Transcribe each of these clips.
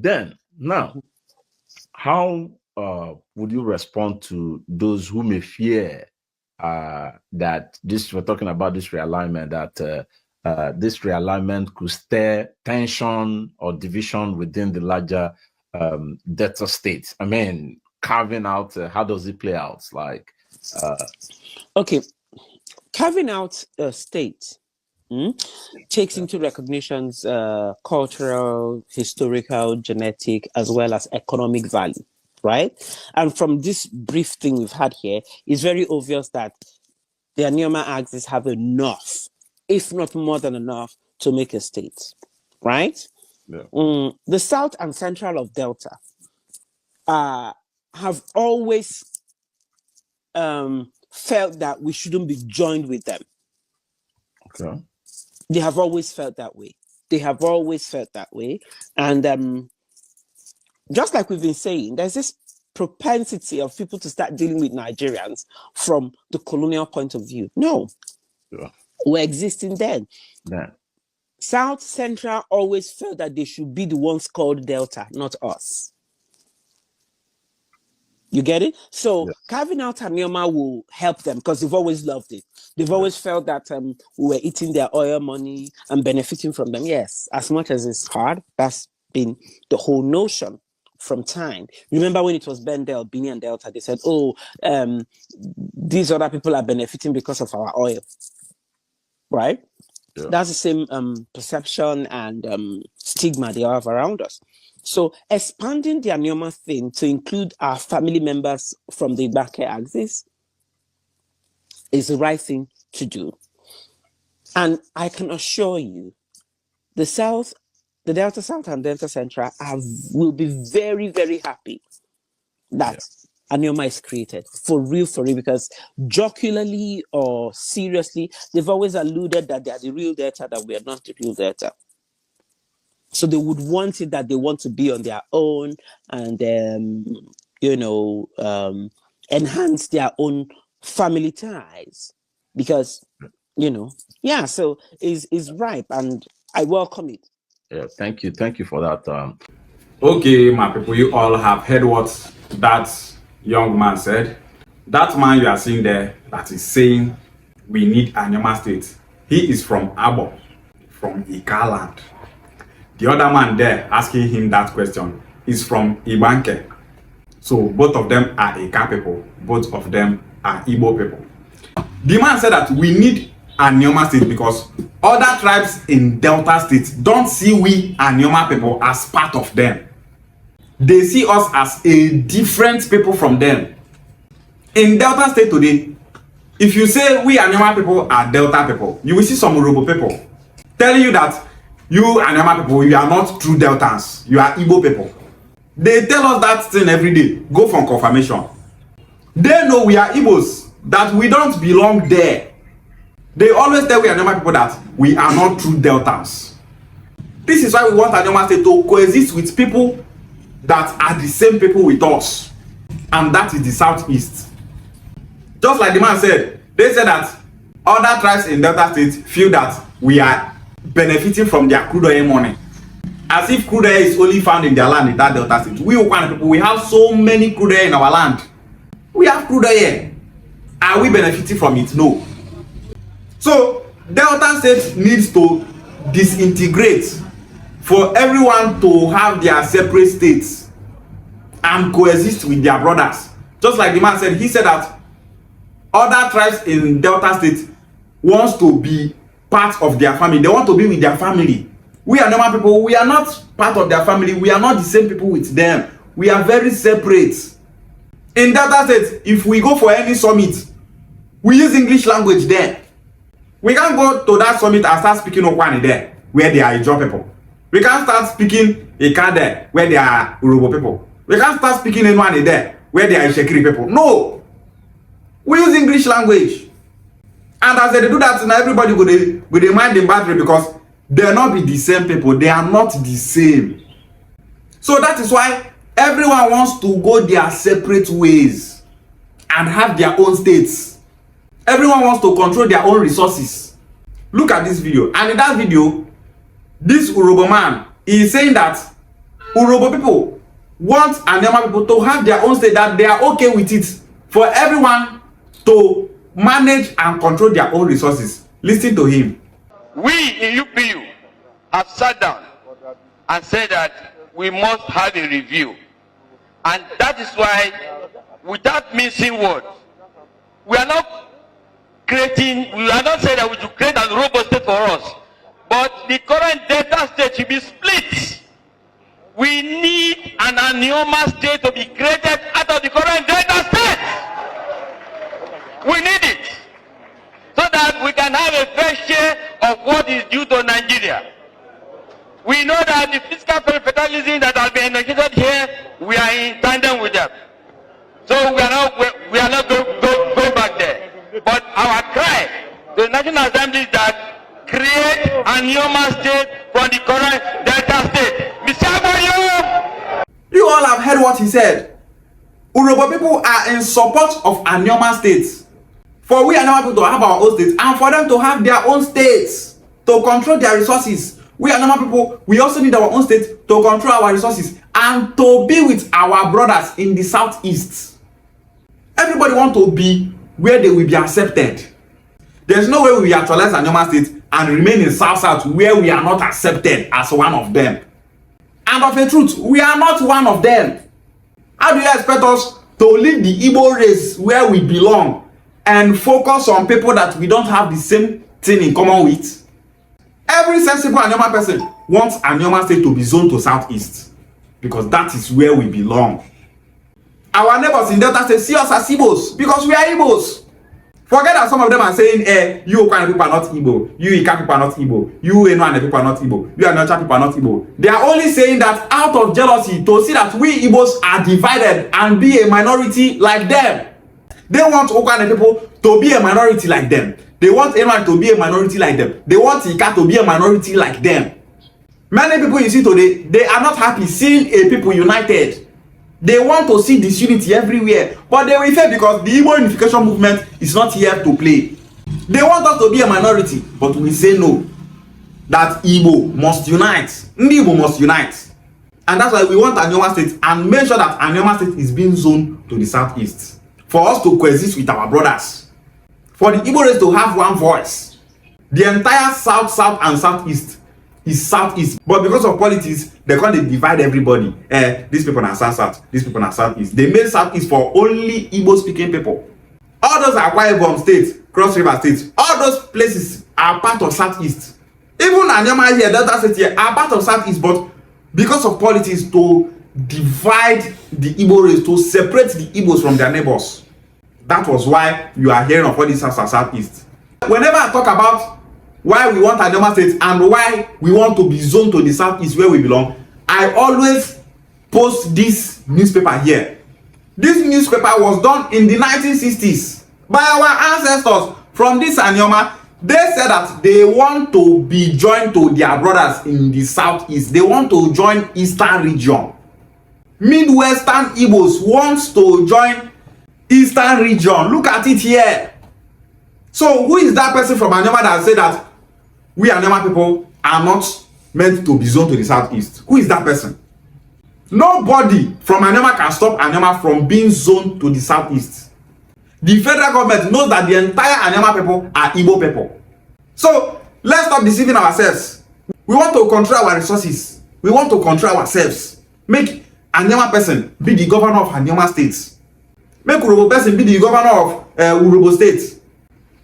Then now, how would you respond to those who may fear that this, we're talking about this realignment, that this realignment could stir tension or division within the larger Delta states? I mean, carving out, how does it play out? Like, okay, carving out a state takes into recognitions cultural, historical, genetic, as well as economic value, right? And from this brief thing we've had here, it's very obvious that the Anioma axis have enough, if not more than enough, to make a state, right? Yeah. The south and central of Delta have always felt that we shouldn't be joined with them. Okay. They have always felt that way. And just like we've been saying, there's this propensity of people to start dealing with Nigerians from the colonial point of view. No, we're existing then. Yeah. South Central always felt that they should be the ones called Delta, not us. You get it? So carving out Anioma will help them because they've always loved it. They've always felt that we were eating their oil money and benefiting from them. Yes, as much as it's hard, that's been the whole notion from time. Remember when it was Bini and Delta, they said, these other people are benefiting because of our oil. Right? Yeah. That's the same perception and stigma they have around us. So expanding the Anioma thing to include our family members from the Ibake axis is the right thing to do. And I can assure you, the South, the Delta South and Delta Central will be very, very happy that Anioma is created. For real, because jocularly or seriously, they've always alluded that they are the real Delta, that we are not the real Delta. So they would want it that they want to be on their own and, enhance their own family ties because, so is ripe and I welcome it. Yeah, thank you. Thank you for that. Okay, my people, you all have heard what that young man said. That man you are seeing there that is saying we need Anioma state. He is from Abo, from Ikaland. The other man there asking him that question is from Ibanke. So both of them are Ika people. Both of them are Igbo people. The man said that we need Anioma state because other tribes in Delta State don't see we Anioma people as part of them. They see us as a different people from them. In Delta State today, if you say we Anioma people are Delta people, you will see some Urobo people telling you that you Anioma people, you are not true Deltans, you are Igbo people. They tell us that thing every day. Go for confirmation. They know we are Igbos, that we don't belong there. They always tell we Anioma people that we are not true Deltans. This is why we want Anioma state to coexist with people that are the same people with us, and that is the Southeast. Just like the man said, they said that other tribes in Delta State feel that we are benefiting from their crude oil money, as if crude oil is only found in their land in that Delta State. We Okwana people, we have so many crude oil in our land. We have crude oil. Are we benefiting from it? No. So Delta State needs to disintegrate for everyone to have their separate states and coexist with their brothers. Just like the man said, he said that other tribes in Delta State wants to be part of their family. They want to be with their family. We are normal people. We are not part of their family. We are not the same people with them. We are very separate. In Delta State, if we go for any summit, we use English language there. We can't go to that summit and start speaking Okwane there, where they are Ijaw people. We can't start speaking Ika there, where they are Urobo people. We can't start speaking Enwani there, where they are Ishekiri people. No! We use English language. And as they do that, now everybody will mind the battery because they'll not be the same people. They are not the same. So that is why everyone wants to go their separate ways and have their own states. Everyone wants to control their own resources. Look at this video. And in that video, this Urobo man is saying that Urobo people want Anioma people to have their own state, that they are okay with it, for everyone to manage and control their own resources. Listen to him. We in UPU have sat down and said that we must have a review. And that is why, without mincing words, we are not saying that we should create a robot state for us, but the current Delta state should be split. We need an Anioma state to be created out of the current Delta state. We need it so that we can have a fair share of what is due to Nigeria. We know that the fiscal federalism that has been negotiated here, we are in tandem with them. So we are not going back there. But our cry to the National Assembly is that create a Anioma state from the current Delta state. Mr. Abayo! You all have heard what he said. Urobo people are in support of Anioma states. For we Anioma people to have our own states, and for them to have their own states to control their resources. We Anioma people, we also need our own state to control our resources and to be with our brothers in the southeast. Everybody want to be where they will be accepted. There's no way we actualize Anioma state and remain in south where we are not accepted as one of them. And of a truth, we are not one of them. How do you expect us to leave the Igbo race where we belong and focus on people that we don't have the same thing in common with? Every sensible Anioma person wants Anioma state to be zoned to southeast, because that is where we belong. Our neighbors in Delta state see us as Igbos because we are Igbos. Forget that some of them are saying, you Okwana people are not Igbo, you Ika people are not Igbo, you Enuane people are not Igbo, you Anocha people are not Igbo. They are only saying that out of jealousy to see that we Igbos are divided and be a minority like them. They want Okwana people to be a minority like them. They want Enuane to be a minority like them. They want Ika to be a minority like them. Many people you see today, they are not happy seeing a people united. They want to see disunity everywhere, but they will fail because the Igbo unification movement is not here to play. They want us to be a minority, but we say no. That Igbo must unite. Ndi Igbo must unite. And that's why we want Anioma state and make sure that Anioma state is being zoned to the southeast. For us to coexist with our brothers. For the Igbo race to have one voice. The entire south and southeast is southeast, but because of politics they can't divide everybody. These people are south, these people are southeast. They made southeast for only Igbo speaking people. All those are Akwa Ibom state, Cross River state, all those places are part of southeast. Even Anioma here, Delta state here are part of southeast, but because of politics to divide the Igbo race, to separate the Igbos from their neighbors, that was why you are hearing of all these southeast. Whenever I talk about why we want Anioma state and why we want to be zoned to the southeast where we belong, I always post this newspaper here. This newspaper was done in the 1960s by our ancestors from this Anioma. They said that they want to be joined to their brothers in the southeast. They want to join Eastern region. Midwestern Igbos wants to join Eastern region. Look at it here. So who is that person from Anioma that said that we Anioma people are not meant to be zoned to the southeast? Who is that person? Nobody from Anioma can stop Anioma from being zoned to the southeast. The federal government knows that the entire Anioma people are Igbo people. So let's stop deceiving ourselves. We want to control our resources. We want to control ourselves. Make Anioma person be the governor of Anioma state. Make Urobo person be the governor of Urobo state.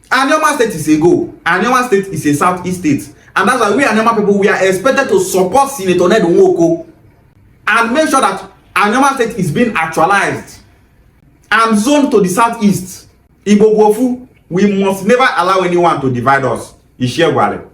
Anioma state is a goal. Anioma state is a southeast state. And that's why we Anioma people, we are expected to support Senator Ned Nwoko and make sure that Anioma state is being actualized and zoned to the southeast. Igbo Gofu, we must never allow anyone to divide us. Ishiegwale.